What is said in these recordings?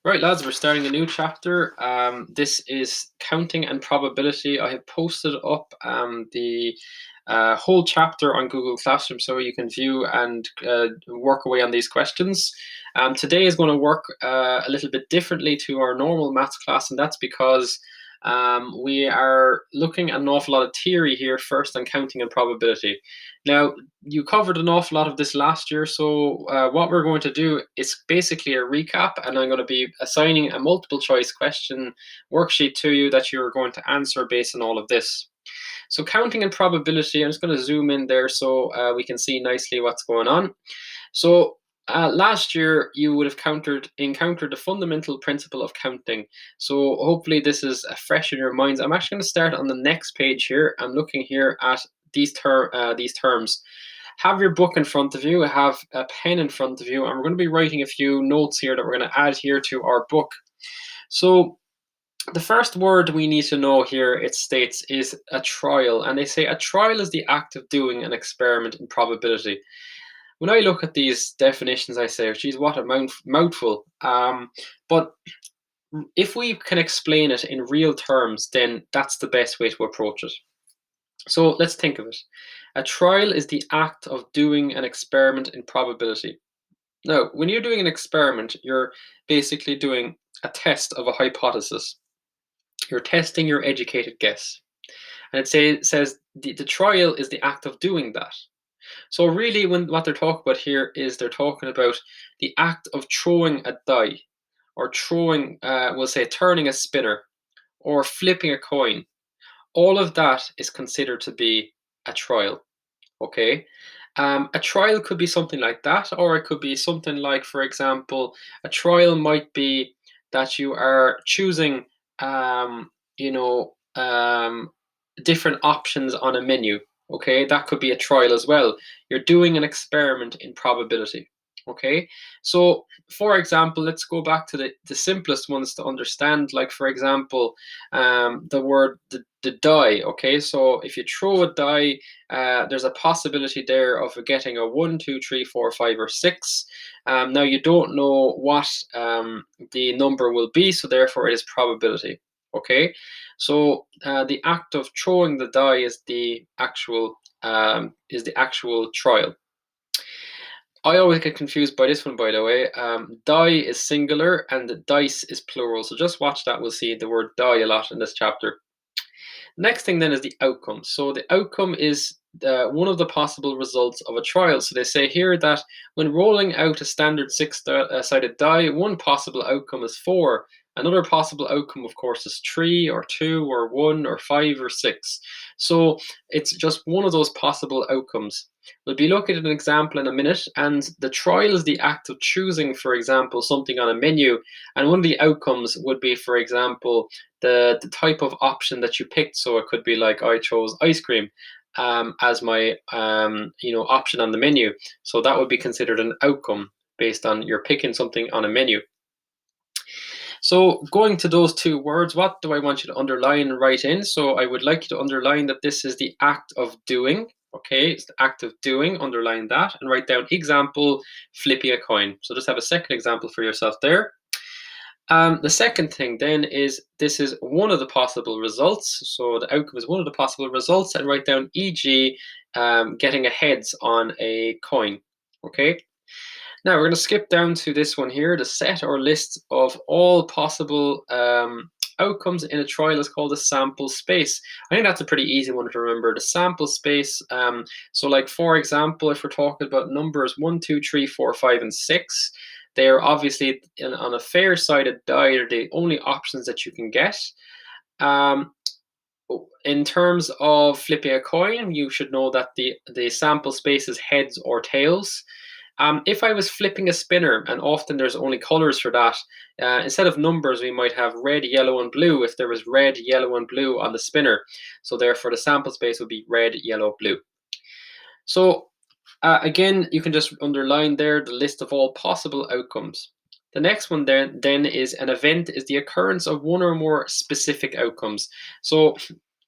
Right, lads, we're starting a new chapter. This is counting and probability. I have posted up the whole chapter on Google Classroom so you can view and work away on these questions. Today is going to work a little bit differently to our normal maths class, and that's because we are looking at an awful lot of theory here first on counting and probability. Now, you covered an awful lot of this last year, so what we're going to do is basically a recap, and I'm going to be assigning a multiple choice question worksheet to you that you're going to answer based on all of this. So counting and probability, I'm just going to zoom in there so we can see nicely what's going on. So last year you would have encountered the fundamental principle of counting. So hopefully this is fresh in your minds. I'm actually going to start on the next page here. I'm looking here at these terms. Have your book in front of you, have a pen in front of you, and we're going to be writing a few notes here that we're going to add here to our book. So the first word we need to know here, it states, is a trial. And they say a trial is the act of doing an experiment in probability. When I look at these definitions, I say, geez, what a mouthful. But if we can explain it in real terms, then that's the best way to approach it. So let's think of it. A trial is the act of doing an experiment in probability. Now, when you're doing an experiment, you're basically doing a test of a hypothesis. You're testing your educated guess. And says the trial is the act of doing that. So really, what they're talking about here is they're talking about the act of throwing a die, or throwing, we'll say, turning a spinner, or flipping a coin. All of that is considered to be a trial. Okay, a trial could be something like that, or it could be something like, for example, a trial might be that you are choosing, you know, different options on a menu. Okay, that could be a trial as well. You're doing an experiment in probability. Okay, so for example, let's go back to the simplest ones to understand. Like, for example, the word the die. Okay, so if you throw a die, there's a possibility there of getting a 1, 2, 3, 4, 5, or 6. Now you don't know what the number will be, so therefore it is probability. Okay, so the act of throwing the die is the actual trial. I always get confused by this one, by the way. Die is singular and dice is plural. So just watch that. We'll see the word die a lot in this chapter. Next thing then is the outcome. So the outcome is one of the possible results of a trial. So they say here that when rolling out a standard six-sided die, one possible outcome is 4. Another possible outcome, of course, is 3 or 2 or 1 or 5 or 6. So it's just one of those possible outcomes. We'll be looking at an example in a minute, and the trial is the act of choosing, for example, something on a menu. And one of the outcomes would be, for example, the type of option that you picked. So it could be like I chose ice cream as my option on the menu. So that would be considered an outcome based on you're picking something on a menu. So going to those two words, what do I want you to underline and write in? So I would like you to underline that this is the act of doing. Okay, it's the act of doing, underline that, and write down example, flipping a coin. So just have a second example for yourself there. The second thing then is this is one of the possible results. So the outcome is one of the possible results, and write down e.g. Getting a heads on a coin. Okay. Now we're going to skip down to this one here. The set or list of all possible outcomes in a trial is called a sample space. I think that's a pretty easy one to remember. The sample space. So like, for example, if we're talking about numbers 1, 2, 3, 4, 5, and 6, they are obviously on a fair-sided die are the only options that you can get. In terms of flipping a coin, you should know that the sample space is heads or tails. If I was flipping a spinner, and often there's only colors for that, instead of numbers, we might have red, yellow, and blue if there was red, yellow, and blue on the spinner. So therefore, the sample space would be red, yellow, blue. So again, you can just underline there the list of all possible outcomes. The next one then is an event is the occurrence of one or more specific outcomes. So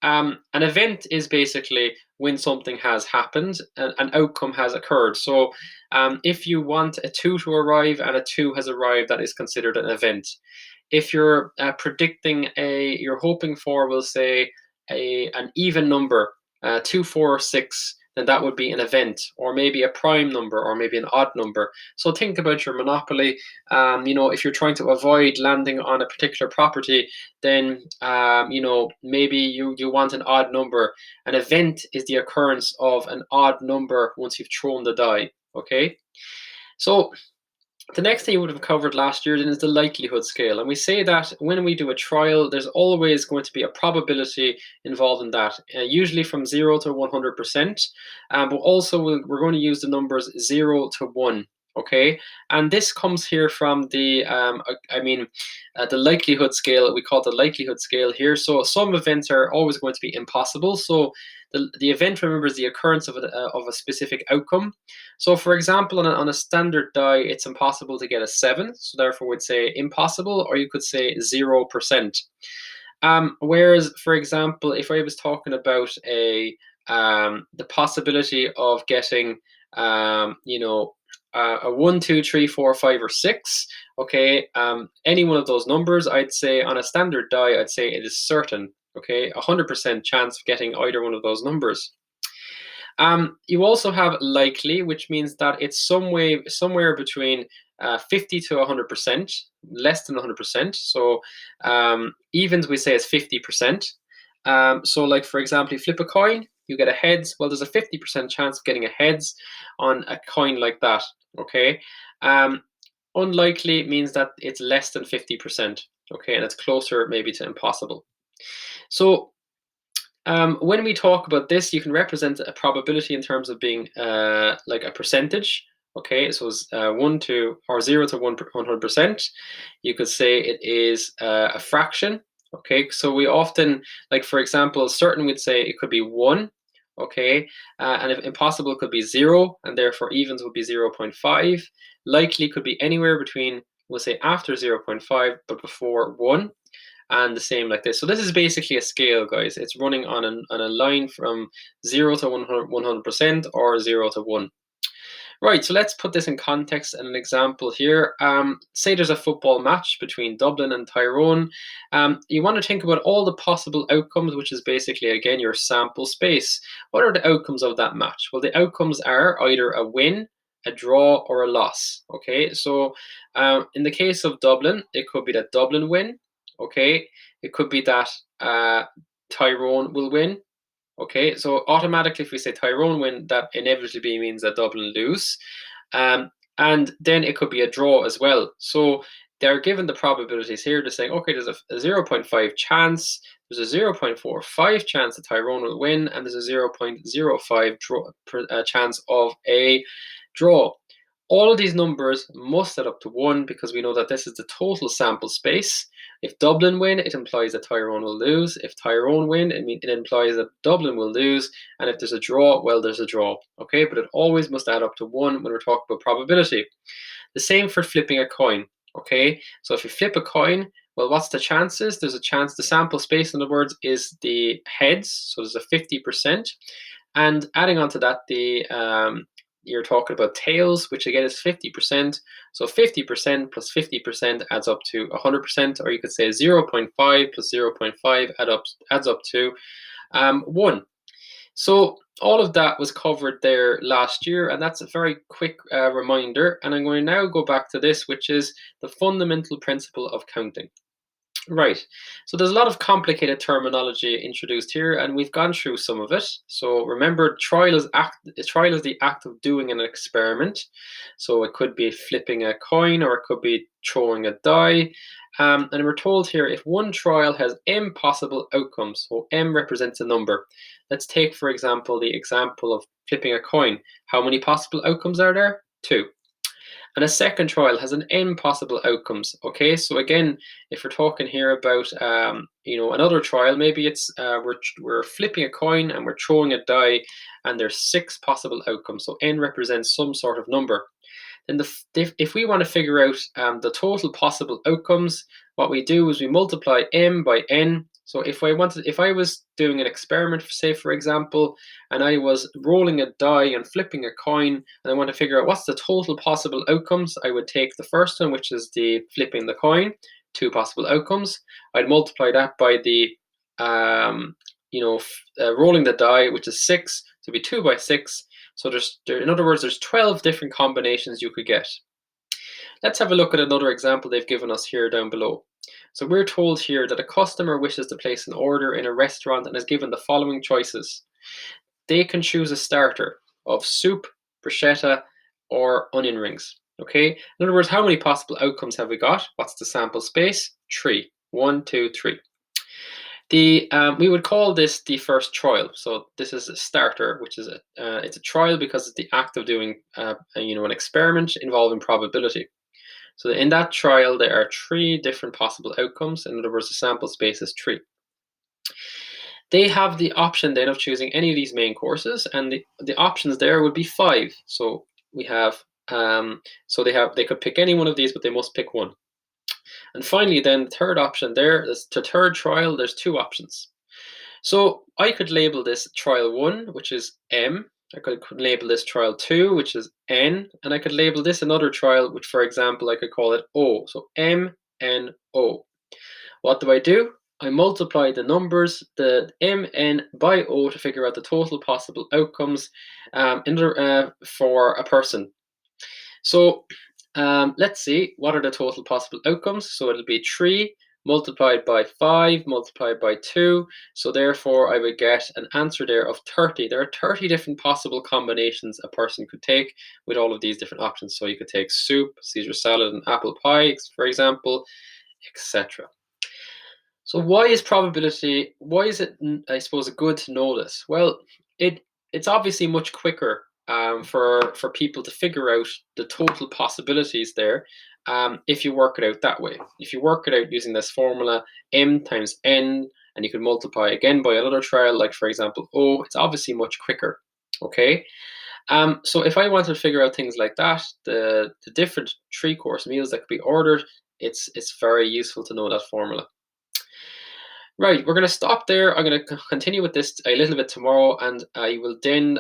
An event is basically when something has happened, an outcome has occurred. So if you want a 2 to arrive and a 2 has arrived, that is considered an event. If you're you're hoping for, we'll say, an even number, 2, 4, or 6, then that would be an event, or maybe a prime number, or maybe an odd number. So think about your Monopoly. If you're trying to avoid landing on a particular property, then maybe you want an odd number. An event is the occurrence of an odd number once you've thrown the die. Okay, so the next thing we would have covered last year then is the likelihood scale. And we say that when we do a trial, there's always going to be a probability involved in that, usually from 0 to 100%. But also, we're going to use the numbers 0 to 1. Okay, and this comes here from the likelihood scale. We call it the likelihood scale here. So some events are always going to be impossible. So the event, remember, is the occurrence of a specific outcome. So, for example, on a standard die, it's impossible to get a 7. So, therefore, we'd say impossible, or you could say 0%. Whereas, for example, if I was talking about the possibility of getting, a 1, 2, 3, 4, 5, or 6, okay, any one of those numbers, I'd say on a standard die, I'd say it is certain, okay, 100% chance of getting either one of those numbers. You also have likely, which means that it's somewhere between 50 to 100%, less than 100%. So evens, we say, is 50%. So, like, for example, you flip a coin, you get a heads. Well, there's a 50% chance of getting a heads on a coin like that. Okay. Unlikely means that it's less than 50%. Okay, and it's closer maybe to impossible. So when we talk about this, you can represent a probability in terms of being like a percentage. Okay, so it's 1 to or 0 to 100%. You could say it is a fraction. Okay, so we often, like, for example, certain would say it could be 1. Okay, and if impossible could be 0, and therefore evens would be 0.5. Likely could be anywhere between, we'll say, after 0.5 but before 1, and the same like this. So this is basically a scale, guys. It's running on a line from 0 to 100% or 0 to 1. Right, so let's put this in context and an example here. Say there's a football match between Dublin and Tyrone. You want to think about all the possible outcomes, which is basically, again, your sample space. What are the outcomes of that match? Well, the outcomes are either a win, a draw, or a loss. Okay, so in the case of Dublin, it could be that Dublin win. Okay, it could be that Tyrone will win. Okay, so automatically, if we say Tyrone win, that inevitably means that Dublin lose. And then it could be a draw as well. So they're given the probabilities here. They're saying, okay, there's a 0.5 chance, there's a 0.45 chance that Tyrone will win, and there's a 0.05 chance of a draw. All of these numbers must add up to 1 because we know that this is the total sample space. If Dublin win, it implies that Tyrone will lose. If Tyrone win, it implies that Dublin will lose. And if there's a draw, well, there's a draw. Okay, but it always must add up to 1 when we're talking about probability. The same for flipping a coin. Okay, so if you flip a coin, well, what's the chances? There's a chance, the sample space, in other words, is the heads. So there's a 50%. And adding on to that, you're talking about tails, which again is 50%. So 50% plus 50% adds up to 100%, or you could say 0.5 plus 0.5 adds up to 1. So all of that was covered there last year, and that's a very quick reminder. And I'm going to now go back to this, which is the fundamental principle of counting. Right. So there's a lot of complicated terminology introduced here, and we've gone through some of it. So remember, trial is the act of doing an experiment. So it could be flipping a coin, or it could be throwing a die. And we're told here, if one trial has m possible outcomes, so m represents a number. Let's take, for example, the example of flipping a coin. How many possible outcomes are there? 2. And a second trial has an n possible outcomes. Okay, so again, if we're talking here about another trial, maybe it's we're flipping a coin and we're throwing a die, and there's 6 possible outcomes. So n represents some sort of number. Then if we want to figure out the total possible outcomes, what we do is we multiply m by n. So if I was doing an experiment, say for example, and I was rolling a die and flipping a coin, and I want to figure out what's the total possible outcomes, I would take the first one, which is the flipping the coin, two possible outcomes. I'd multiply that by the um, rolling the die, which is 6, to be 2 by 6. So in other words, there's 12 different combinations you could get. Let's have a look at another example they've given us here down below. So we're told here that a customer wishes to place an order in a restaurant and is given the following choices. They can choose a starter of soup, bruschetta, or onion rings. Okay. In other words, how many possible outcomes have we got? What's the sample space? 3. 1, 2, 3. We would call this the first trial. So this is a starter, which is it's a trial because it's the act of doing an experiment involving probability. So in that trial, there are 3 different possible outcomes. In other words, the sample space is 3. They have the option then of choosing any of these main courses, and the options there would be 5. So we have they could pick any one of these, but they must pick one. And finally, then the third option there is to third trial. There's 2 options. So I could label this trial 1, which is M. I could label this trial 2, which is N, and I could label this another trial, which, for example, I could call it O. So M, N, O. What do? I multiply the numbers, the M, N by O, to figure out the total possible outcomes for a person. So let's see, what are the total possible outcomes? So it'll be 3 multiplied by 5 multiplied by 2. So therefore, I would get an answer there of 30. There are 30 different possible combinations a person could take with all of these different options. So you could take soup, Caesar salad, and apple pie, for example, etc. So why is probability? Why is it? I suppose good to know this. Well, it's obviously much quicker for people to figure out the total possibilities there if you work it out that way. If you work it out using this formula, m times n, and you can multiply again by another trial, like for example O, it's obviously much quicker. Okay. So if I wanted to figure out things like that, the different 3-course meals that could be ordered, it's very useful to know that formula. Right, we're going to stop there. I'm going to continue with this a little bit tomorrow, and I will then,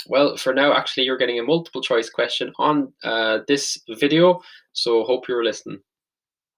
well, for now, actually, you're getting a multiple choice question on this video, so hope you're listening.